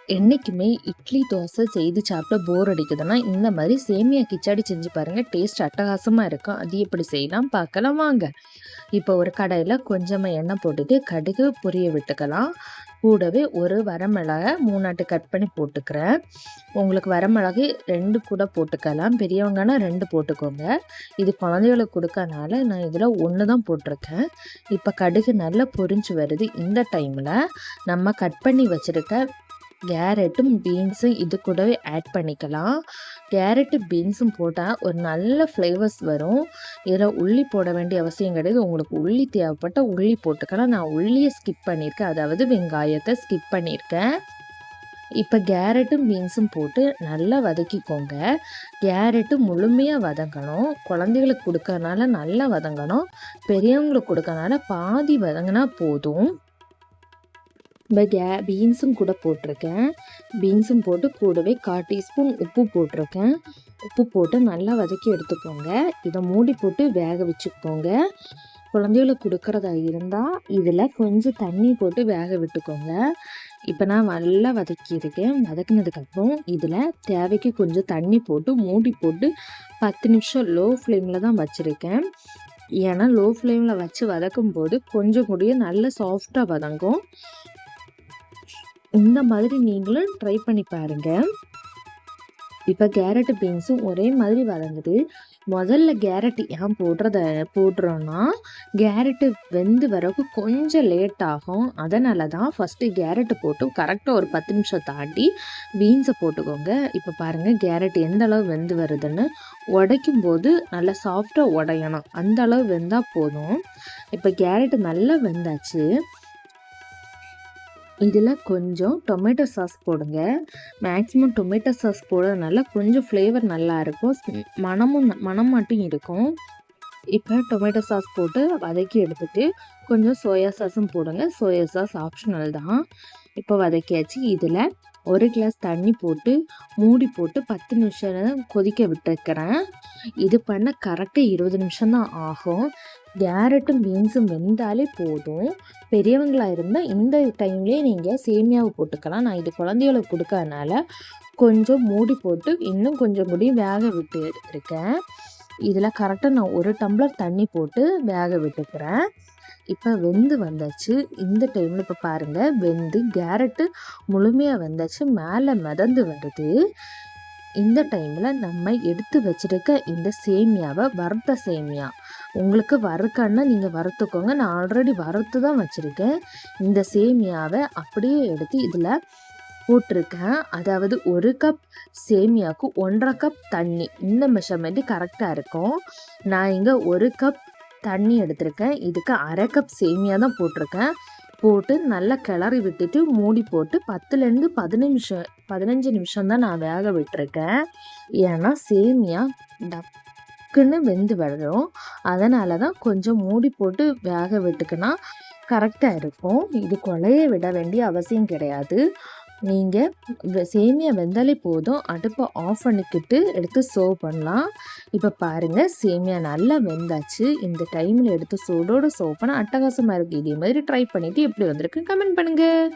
என்னைக்குமே இட்லி, தோசை செய்து சாப்பிட போர் அடிக்குதுன்னா, இந்த மாதிரி சேமியா கிச்சடி செஞ்சு பாருங்க. டேஸ்ட் அட்டகாசமா இருக்கும். அது எப்படி செய்யலாம் பார்க்கலாம் வாங்க. இப்போ ஒரு கடாயில கொஞ்சமா எண்ணெய் போட்டுட்டு கடுகு பொரிய விட்டுக்கலாம். கூடவே ஒரு வரமிளகாய 3 கட் பண்ணி போட்டுக்கிறேன். உங்களுக்கு வரமிளகு 2 கூட போட்டுக்கலாம். பெரியவங்கன்னா 2 போட்டுக்கோங்க. இது குழந்தைகளுக்கு கொடுக்கறனால நான் இதில் 1 தான் போட்டிருக்கேன். இப்போ கடுகு நல்லா பொரிஞ்சு வருது. இந்த டைமில் நம்ம கட் பண்ணி வச்சுருக்க கேரட்டும் பீன்ஸும் இது கூடவே ஆட் பண்ணிக்கலாம். கேரட்டு பீன்ஸும் போட்டால் ஒரு நல்ல ஃப்ளேவர்ஸ் வரும். இதில் உள்ளி போட வேண்டிய அவசியம் கிடையாது. உங்களுக்கு உள்ளி தேவைப்பட்டால் உள்ளி போட்டுக்கலாம். நான் உள்ளியை ஸ்கிப் பண்ணியிருக்கேன், அதாவது வெங்காயத்தை ஸ்கிப் பண்ணியிருக்கேன். இப்போ கேரட்டும் பீன்ஸும் போட்டு நல்லா வதக்கிக்கோங்க. கேரட்டு முழுமையாக வதங்கணும். குழந்தைகளுக்கு கொடுக்கறனால நல்லா வதங்கணும். பெரியவங்களுக்கு கொடுக்கறனால பாதி வதங்கினா போதும். இப்போ பீன்ஸும் கூட போட்டிருக்கேன். பீன்ஸும் போட்டு கூடவே 1/4 டீஸ்பூன் உப்பு போட்டிருக்கேன். உப்பு போட்டு நல்லா வதக்கி எடுத்துக்கோங்க. இதை மூடி போட்டு வேக வச்சுக்கோங்க. குழந்தைகளுக்கு கொடுக்குறதா இருந்தால் இதில் கொஞ்சம் தண்ணி போட்டு வேக விட்டுக்கோங்க. இப்போ நான் நல்லா வதக்கியிருக்கேன். வதக்கினதுக்கப்புறம் இதில் தேவைக்கு கொஞ்சம் தண்ணி போட்டு மூடி போட்டு 10 நிமிஷம் லோ ஃப்ளேமில் தான் வச்சுருக்கேன். ஏன்னா லோ ஃப்ளேமில் வச்சு வதக்கும் போது கொஞ்சம் கூடிய நல்ல சாஃப்டாக வதங்கும். இந்த மாதிரி நீங்களும் ட்ரை பண்ணி பாருங்கள். இப்போ கேரட்டு பீன்ஸும் ஒரே மாதிரி வதங்குது. முதல்ல கேரட்டு ஏன் போடுறோன்னா கேரட்டு வெந்து வரக்கு கொஞ்சம் லேட் ஆகும். அதனால தான் ஃபஸ்ட்டு கேரட்டு போட்டு கரெக்டாக ஒரு 10 நிமிஷம் தாண்டி பீன்ஸை போட்டுக்கோங்க. இப்போ பாருங்கள் கேரட் எந்த அளவு வெந்து வருதுன்னு. உடைக்கும் போது நல்லா சாஃப்டாக உடையணும், அந்த அளவு வெந்தால் போதும். இப்போ கேரட்டு நல்லா வெந்தாச்சு. இதில் கொஞ்சம் டொமேட்டோ சாஸ் போடுங்க. மேக்ஸிமம் டொமேட்டோ சாஸ் போடுறதுனால கொஞ்சம் ஃப்ளேவர் நல்லாயிருக்கும், மனம் மட்டும் இருக்கும். இப்போ டொமேட்டோ சாஸ் போட்டு வதக்கி எடுத்துகிட்டு கொஞ்சம் சோயா சாஸும் போடுங்க. சோயா சாஸ் ஆப்ஷனல் தான். இப்போ வதக்கியாச்சு. இதில் 1 கிளாஸ் தண்ணி போட்டு மூடி போட்டு 10 நிமிஷம் கொதிக்க விட்டுருக்கிறேன். இது பண்ண கரெக்டாக 20 நிமிஷம் தான் ஆகும். கேரட்டும் பீன்ஸும் வெந்தாலே போதும். பெரியவங்களாக இருந்தால் இந்த டைம்லேயே நீங்கள் சேமியாவை போட்டுக்கலாம். நான் இது குழந்தைகளுக்கு கொடுக்கறதுனால கொஞ்சம் மூடி போட்டு இன்னும் கொஞ்சம் கூடி வேக விட்டு இருக்கேன். இதில் கரெக்டாக நான் 1 டம்ளர் தண்ணி போட்டு வேக விட்டுக்கிறேன். இப்போ வெந்து வந்தாச்சு. இந்த டைமில் இப்போ பாருங்கள் வெந்து கேரட்டு முழுமையாக வந்தாச்சு, மேலே மிதந்து வருது. இந்த டைமில் நம்ம எடுத்து வச்சுருக்க இந்த சேமியாவை, வறுத்த சேமியா, உங்களுக்கு வறுக்கன்னா நீங்கள் வறுத்துக்கோங்க. நான் ஆல்ரெடி வறுத்து தான் வச்சுருக்கேன். இந்த சேமியாவை அப்படியே எடுத்து இதில் போட்டிருக்கேன். அதாவது 1 கப் சேமியாவுக்கு 1.5 கப் தண்ணி. இந்த மெஷர்மெண்ட்டு கரெக்டாக இருக்கும். நான் இங்கே 1 கப் தண்ணி எடுத்திருக்கேன். இதுக்கு 1/2 கப் சேமியா தான் போட்டிருக்கேன். போட்டு நல்லா கிளறி விட்டுட்டு மூடி போட்டு 10லேருந்து 15 நிமிஷம் தான் நான் வேக விட்டுருக்கேன். ஏன்னா சேமியா டக்குன்னு வெந்து வரும். அதனால தான் கொஞ்சம் மூடி போட்டு வேக விட்டுக்கினா கரெக்டாக இருக்கும். இது குழைய விட வேண்டிய அவசியம் கிடையாது. நீங்கள் சேமியா வெந்தாலே போதும். அடுப்பை ஆஃப் பண்ணிக்கிட்டு எடுத்து சர்வ் பண்ணலாம். இப்போ பாருங்கள் சேமியா நல்லா வெந்தாச்சு. இந்த டைமில் எடுத்து சூடோடு சர்வ் பண்ண அட்டகாசமாக இருக்குது. இதே மாதிரி ட்ரை பண்ணிவிட்டு எப்படி வந்திருக்கு கமெண்ட் பண்ணுங்கள்.